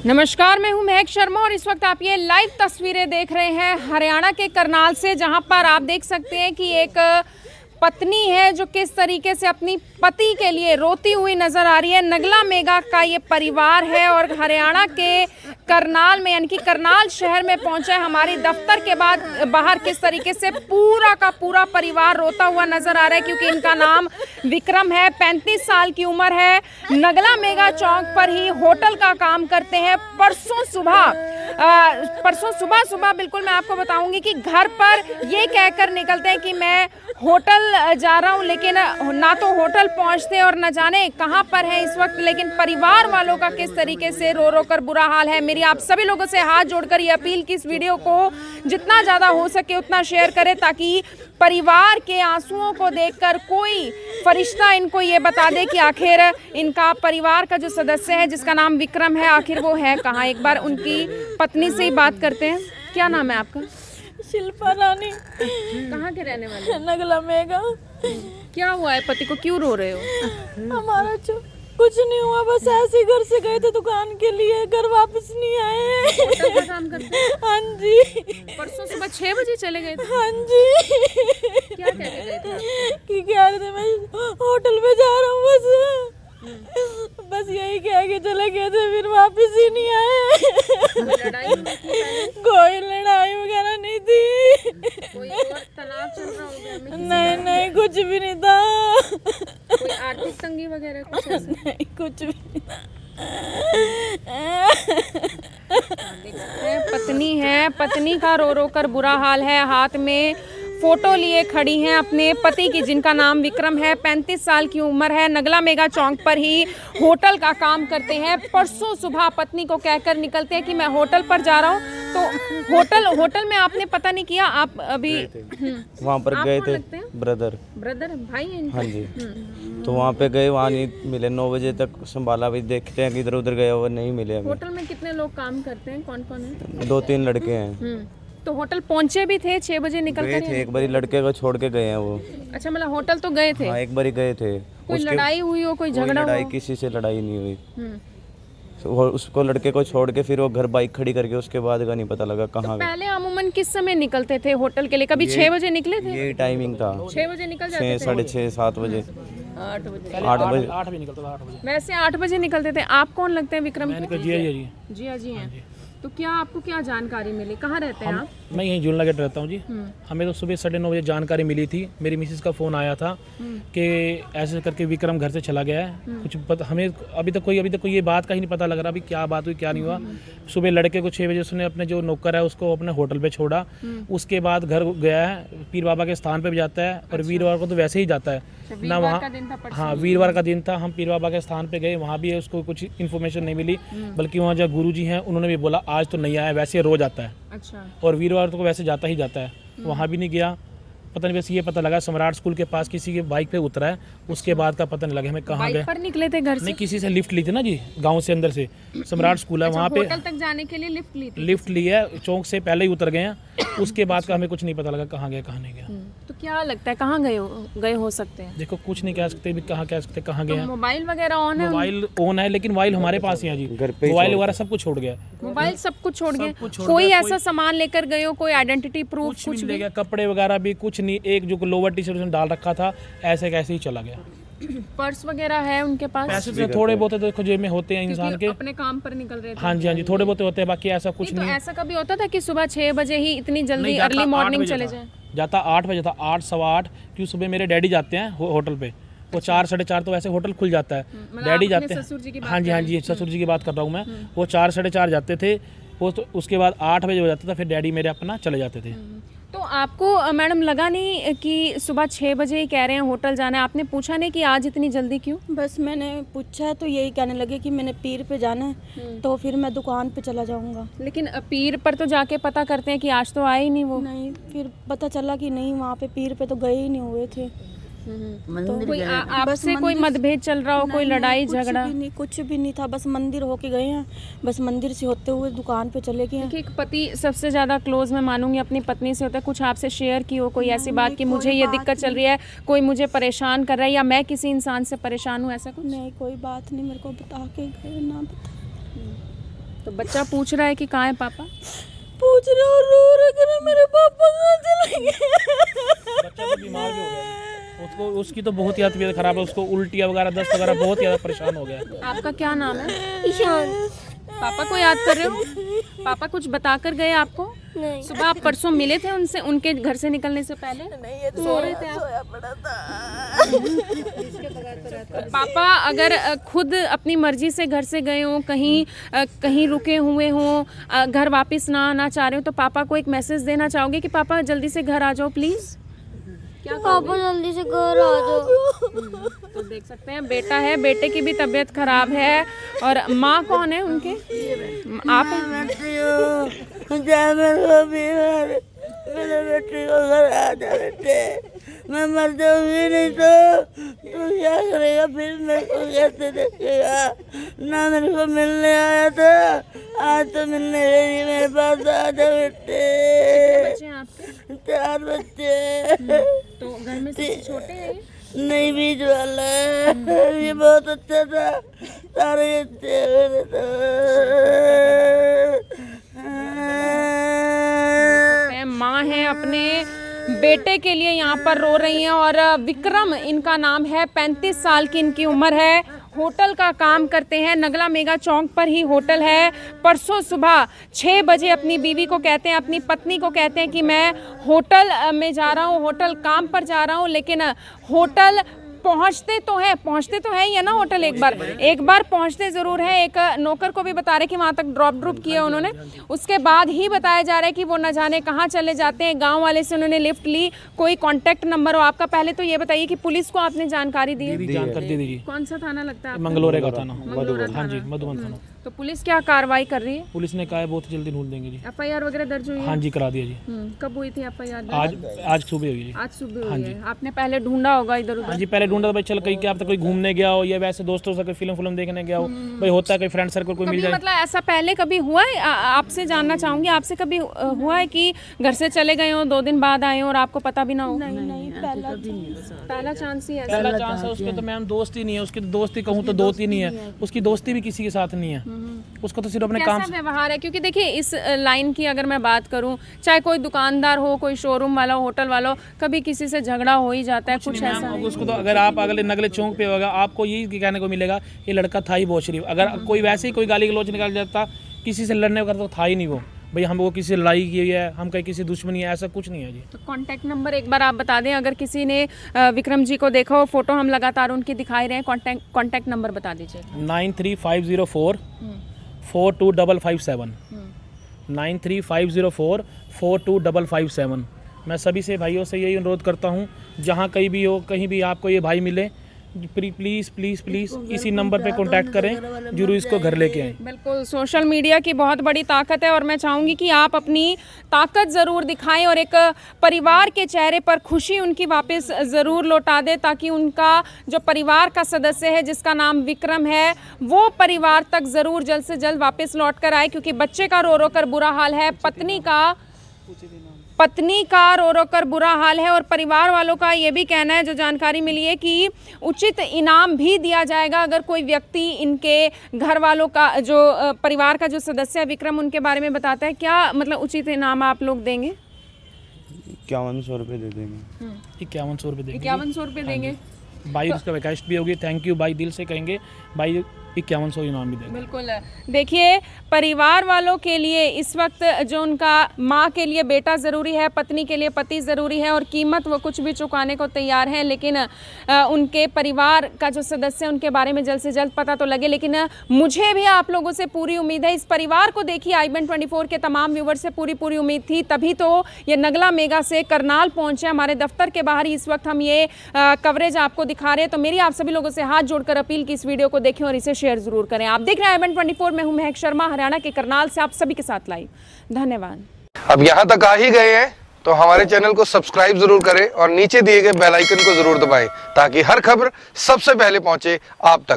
नमस्कार, मैं हूं महक शर्मा और इस वक्त आप ये लाइव तस्वीरें देख रहे हैं हरियाणा के करनाल से, जहां पर आप देख सकते हैं कि एक पत्नी है जो किस तरीके से अपनी पति के लिए रोती हुई नजर आ रही है। नगला मेगा का ये परिवार है और हरियाणा के करनाल में यानी कि करनाल शहर में पहुंचा है। हमारी दफ्तर के बाद बाहर किस तरीके से पूरा का पूरा परिवार रोता हुआ नजर आ रहा है, क्योंकि इनका नाम विक्रम है, 35 साल की उम्र है, नगला मेगा चौक पर ही होटल का काम करते हैं। परसों सुबह बिल्कुल मैं आपको बताऊंगी कि घर पर ये कहकर निकलते हैं कि मैं होटल जा रहा हूं, लेकिन ना तो होटल पहुंचते और न जाने कहां पर है इस वक्त। लेकिन परिवार वालों का किस तरीके से रो रो कर बुरा हाल है। मेरी आप सभी लोगों से हाथ जोड़कर ये अपील कि इस वीडियो को जितना ज़्यादा हो सके उतना शेयर करें, ताकि परिवार के आंसुओं को देखकर कोई फरिश्ता इनको ये बता दे कि आखिर इनका परिवार का जो सदस्य है जिसका नाम विक्रम है, आखिर वो है कहाँ। एक बार उनकी पत्नी से ही बात करते हैं। क्या नाम है आपका? शिल्पा रानी। कहाँ के रहने वाले? नगला मेगा। क्या हुआ है, पति को क्यों रो रहे हो? हमारा कुछ नहीं हुआ, बस ऐसे घर से गए थे दुकान के लिए, घर वापस नहीं आए। होटल का काम करते हैं? हाँ जी। परसों सुबह 6 बजे चले गए थे? हाँ जी। क्या कह के गए थे? कि कह रहे थे मैं होटल में जा रहा हूँ, बस यही कह के चले गए थे, फिर वापस ही नहीं आए। कोई लड़ाई वगैरह नहीं थी। कोई और तनाव चल रहा होगा? नहीं, कुछ भी नहीं था। कोई आर्थिक तंगी वगैरह कुछ ऐसा? नहीं, कुछ भी नहीं। पत्नी है, पत्नी का रो रो कर बुरा हाल है। हाथ में फोटो लिए खड़ी हैं अपने पति की, जिनका नाम विक्रम है, 35 साल की उम्र है, नगला मेगा चौक पर ही होटल का काम करते हैं। परसों सुबह पत्नी को कहकर निकलते हैं कि मैं होटल पर जा रहा हूँ। तो होटल में आपने पता नहीं किया, आप अभी वहाँ पर गए थे। ब्रदर भाई हैं? हाँ जी। तो वहाँ पे गए, वहाँ नहीं मिले। 9 बजे तक संभाला, भी देखते हैं कि इधर उधर गए, वो नहीं मिले हमें। होटल में कितने लोग काम करते हैं, कौन कौन है? 2-3 लड़के हैं। तो होटल पहुंचे भी थे 6 बजे निकल गए थे। एक बारी लड़के को छोड़ के गए हैं वो। अच्छा, मतलब होटल तो गए थे? हाँ, एक बारी गए थे। कोई लड़ाई हुई हो, कोई झगड़ा लड़ाई किसी से लड़ाई नहीं हुई। उसको लड़के को छोड़ के फिर वो घर बाइक खड़ी करके उसके बाद का नहीं पता लगा कहाँ गए। पहले अमूमन किस समय निकलते थे होटल के लिए? कभी 6 बजे निकले थे? यही टाइमिंग था। 6 बजे निकल जाते थे? 6, 6:30, 7 बजे। 8 बजे भी निकलता था 8 बजे। वैसे 8 बजे निकलते थे। आप कौन लगते हैं विक्रम के? जिया जी हैं। तो क्या आपको क्या जानकारी मिली, कहाँ रहते हैं आप? मैं यहीं जून गेट रहता हूँ जी। हमें तो सुबह 9:30 बजे जानकारी मिली थी। मेरी मिसेस का फ़ोन आया था कि ऐसे करके विक्रम घर से चला गया है। हमें अभी तक कोई ये बात का ही नहीं पता लग रहा अभी क्या बात हुई क्या नहीं हुआ। सुबह लड़के को 6 बजे उसने अपने जो नौकर है उसको अपने होटल पे छोड़ा। उसके बाद घर गया है, पीर बाबा के स्थान पे भी जाता है और वीरवार को तो वैसे ही जाता है ना वहाँ। हाँ, वीरवार का दिन था, हम पीर बाबा के स्थान पे गए, वहाँ भी उसको कुछ इन्फॉर्मेशन नहीं मिली। बल्कि वहाँ जो गुरुजी हैं उन्होंने भी बोला आज तो नहीं आया, वैसे रोज आता है। अच्छा। और वीरवार तो वैसे जाता ही जाता है, वहाँ भी नहीं गया। पता नहीं, वैसे ये पता लगा सम्राट स्कूल के पास किसी के बाइक पे उतरा है, उसके बाद का पता नहीं लगा हमें कहाँ गए। पर निकले थे घर से? नहीं, किसी से लिफ्ट ली थी ना जी, गांव से अंदर से सम्राट स्कूल है वहाँ पे। होटल तक जाने के लिए लिफ्ट ली है, चौक से पहले ही उतर गए हैं। उसके बाद का हमें कुछ नहीं पता लगा कहाँ गया कहाँ नहीं गया। तो क्या लगता है कहाँ गए हो सकते हैं? देखो कुछ नहीं कह सकते, कहाँ कह सकते कहाँ गए हैं। मोबाइल वगैरह ऑन है? मोबाइल ऑन है, लेकिन मोबाइल हमारे पास ही है जी। मोबाइल वगैरह सब कुछ छोड़ गया। मोबाइल सब कुछ छोड़ गए? कोई ऐसा सामान लेकर गए हो, कोई आइडेंटिटी प्रूफ कुछ ले गया? कपड़े वगैरह भी कुछ नहीं, एक जो लोअर टी शर्ट डाल रखा था ऐसे कैसे ही चला गया। पर्स वगैरह है उनके पास? पैसे तो थोड़े बहुत देखो जेब में होते हैं इंसान के, अपने काम पर निकल रहे थे। हाँ जी थोड़े बहुत होते हैं, बाकी ऐसा कुछ नहीं। तो ऐसा कभी होता था कि सुबह 6 बजे ही इतनी जल्दी अर्ली मॉर्निंग चले जाए? जाता 8 बजे था, 8 सवा 8, क्यों सुबह मेरे डैडी जाते हैं होटल पे, वो 4 साढ़े 4 तो वैसे होटल खुल जाता है। डैडी जाते हैं, हाँ जी ससुर जी की बात कर रहा हूँ मैं। वो 4 साढ़े 4 जाते थे वो, तो उसके बाद 8 बजे हो जाता था, फिर डैडी मेरे अपना चले जाते थे। तो आपको मैडम लगा नहीं कि सुबह 6 बजे ही कह रहे हैं होटल जाना है? आपने पूछा नहीं कि आज इतनी जल्दी क्यों? बस मैंने पूछा तो यही कहने लगे कि मैंने पीर पे जाना है, तो फिर मैं दुकान पे चला जाऊंगा। लेकिन पीर पर तो जाके पता करते हैं कि आज तो आए ही नहीं वो। नहीं, फिर पता चला कि नहीं, वहाँ पे पीर पे तो गए ही नहीं हुए थे। कोई आपसे कोई मतभेद चल रहा हो, कोई लड़ाई झगड़ा? कुछ भी नहीं था, बस मंदिर होके गए हैं, बस मंदिर से होते हुए दुकान पे चले गए हैं। देखिए, एक पति सबसे ज्यादा क्लोज मैं मानूंगी अपनी पत्नी से होता है। कुछ आपसे शेयर की हो कोई ऐसी बात कि मुझे ये दिक्कत चल रही है, कोई मुझे परेशान कर रहा है, या मैं किसी इंसान से परेशान हूँ, ऐसा कुछ? नहीं, कोई बात नहीं, मेरे को बता के गए, ना बता। तो बच्चा पूछ रहा है कि कहाँ है पापा? पूछ रहे और रो रहे कि मेरे पापा कहाँ चले गए। बच्चा तो बीमार भी हो गया, उसको उसकी तो बहुत ही तबीयत खराब है, उसको उल्टियाँ वगैरह दस्त वगैरह बहुत ज़्यादा परेशान हो गया। आपका क्या नाम है? ईशान। पापा को याद कर रहे हो? पापा कुछ बता कर गए आपको? नहीं। सुबह आप परसों मिले थे उनसे, उनके घर से निकलने से पहले? नहीं, ये तो सो रहे थे आप? सोया पड़ा था। पापा अगर खुद अपनी मर्जी से घर से गए हों, कहीं रुके हुए हों, घर वापस ना आना चाह रहे हो, तो पापा को एक मैसेज देना चाहोगे कि पापा जल्दी से घर आ जाओ प्लीज? क्या पापा जल्दी से घर आ जाओ। तो देख सकते हैं, बेटा है, बेटे की भी तबीयत खराब है। और माँ कौन है उनके? आप मेरे बेटे को घर आ जा बेटे, मैं मर जाऊंगी, नहीं तो तू क्या करेगा फिर, मेरे को कैसे देखेगा? ना मेरे को मिलने आया था, आज तो मिलने गई, मेरे पास आ जा बेटे। बच्चे हैं आपके? 4 बच्चे। तो घर में सबसे छोटे हैं ये? नहीं, बीच वाला है, ये बहुत अच्छा था, सारे अच्छे मेरे तो। माँ है, अपने बेटे के लिए यहाँ पर रो रही हैं। और विक्रम इनका नाम है, 35 साल की इनकी उम्र है, होटल का काम करते हैं, नगला मेगा चौक पर ही होटल है। परसों सुबह 6 बजे अपनी बीवी को कहते हैं, अपनी पत्नी को कहते हैं कि मैं होटल में जा रहा हूँ, होटल काम पर जा रहा हूँ। लेकिन होटल पहुंचते तो है या ना होटल, एक बार पहुंचते ज़रूर है। एक नौकर को भी बता रहे कि वहाँ तक ड्रॉप किया उन्होंने, उसके बाद ही बताया जा रहा है कि वो न जाने कहाँ चले जाते हैं। गांव वाले से उन्होंने लिफ्ट ली, कोई कांटेक्ट नंबर हो आपका? पहले तो ये बताइए कि पुलिस को आपने जानकारी दी है? जानकारी दे दीजिए। कौन सा थाना लगता है? मंगलौरे का थाना। मंगलौरा हाँ जी, थाना। मधुबन थाना। तो पुलिस क्या कार्रवाई कर रही है? पुलिस ने कहा है बहुत जल्दी ढूंढ देंगे जी। FIR वगैरह दर्ज हुई है? हाँ जी, करा दिया जी। कब हुई थी FIR? आज सुबह हुई जी। आज सुबह हुई है। आपने पहले ढूंढा होगा इधर उधर? हाँ जी, पहले ढूंढा था भाई, चल कहीं क्या पता कोई घूमने गया हो या वैसे दोस्तों से कोई फिल्म देखने गया हो, भाई होता है कोई फ्रेंड सर्कल कोई मिल कभी जाए। मतलब ऐसा पहले कभी हुआ है? आपसे जानना चाहूंगी, आपसे कभी हुआ है कि घर से चले गए हो, 2 दिन बाद आए हो और आपको पता भी ना हो? नहीं, पहला चांस ही है। पहला चांस है उसके, तो मैम दोस्त ही नहीं है उसकी, तो दोस्ती कहूँ तो दोस्त ही नहीं है उसकी, दोस्ती भी किसी के साथ नहीं है, उसको तो सिर्फ अपने काम कैसा व्यवहार है? क्योंकि देखिए, इस लाइन की अगर मैं बात करूं, चाहे कोई दुकानदार हो, कोई शोरूम वाला हो, होटल वाला हो, कभी किसी से झगड़ा हो ही जाता है, कुछ ऐसा? उसको तो अगर आप अगले नगले चौक पे होगा आपको यही कहने को मिलेगा, ये लड़का था ही बहुत शरीफ। अगर कोई वैसे ही कोई गाली गलौज निकाल जाता, किसी से लड़ने का तो था ही नहीं वो, भाई हम वो किसी से लड़ाई की है, हम कहीं किसी दुश्मनी है, ऐसा कुछ नहीं है जी। तो कांटेक्ट नंबर एक बार आप बता दें, अगर किसी ने विक्रम जी को देखा हो, फोटो हम लगातार उनकी दिखाई रहे हैं, कांटेक्ट नंबर बता दीजिए। 93504 42557 93504 42557। मैं सभी से भाइयों से यही अनुरोध करता हूँ, जहाँ कहीं भी हो, कहीं भी आपको ये भाई मिले, प्लीज़ प्लीज़ प्लीज़ इसी नंबर पे कांटेक्ट करें, जरूर इसको घर लेके आएँ। बिल्कुल, सोशल मीडिया की बहुत बड़ी ताकत है और मैं चाहूँगी कि आप अपनी ताकत ज़रूर दिखाएं और एक परिवार के चेहरे पर खुशी उनकी वापस ज़रूर लौटा दें, ताकि उनका जो परिवार का सदस्य है जिसका नाम विक्रम है, वो परिवार तक ज़रूर जल्द से जल्द वापस लौट कर आए। क्योंकि बच्चे का रो रो कर बुरा हाल है, पत्नी का रो रो कर बुरा हाल है, और परिवार वालों का ये भी कहना है, जो जानकारी मिली है, कि उचित इनाम भी दिया जाएगा अगर कोई व्यक्ति इनके घर वालों का, जो परिवार का जो सदस्य है विक्रम, उनके बारे में बताता है। क्या मतलब उचित इनाम आप लोग देंगे? 5100 रुपये दे देंगे। 5100 रुपये देंगे। 5100 रुपये देंगे भाई, उसका रिक्वेस्ट भी होगी, थैंक यू भाई, दिल से कहेंगे भाई, 5100 इनाम भी देंगे। बिल्कुल। देखिए, परिवार वालों के लिए इस वक्त जो उनका माँ के लिए बेटा ज़रूरी है, पत्नी के लिए पति ज़रूरी है, और कीमत वो कुछ भी चुकाने को तैयार हैं, लेकिन उनके परिवार का जो सदस्य है उनके बारे में जल्द से जल्द पता तो लगे। लेकिन मुझे भी आप लोगों से पूरी उम्मीद है, इस परिवार को देखिए, IBN24 के तमाम व्यूवर्स से पूरी उम्मीद थी, तभी तो ये नगला मेगा से करनाल पहुँचे। हमारे दफ्तर के बाहर ही इस वक्त हम ये कवरेज आपको दिखा रहे हैं। तो मेरी आप सभी लोगों से हाथ जोड़कर अपील की इस वीडियो को देखें और इसे शेयर जरूर करें। आप देख रहे हैं IBN24, मैं हूं महक शर्मा, हरियाणा के करनाल से आप सभी के साथ लाइव। धन्यवाद। अब यहाँ तक आ ही गए हैं तो हमारे चैनल को सब्सक्राइब जरूर करें और नीचे दिए गए बेल आइकन को जरूर दबाएं ताकि हर खबर सबसे पहले पहुंचे आप तक।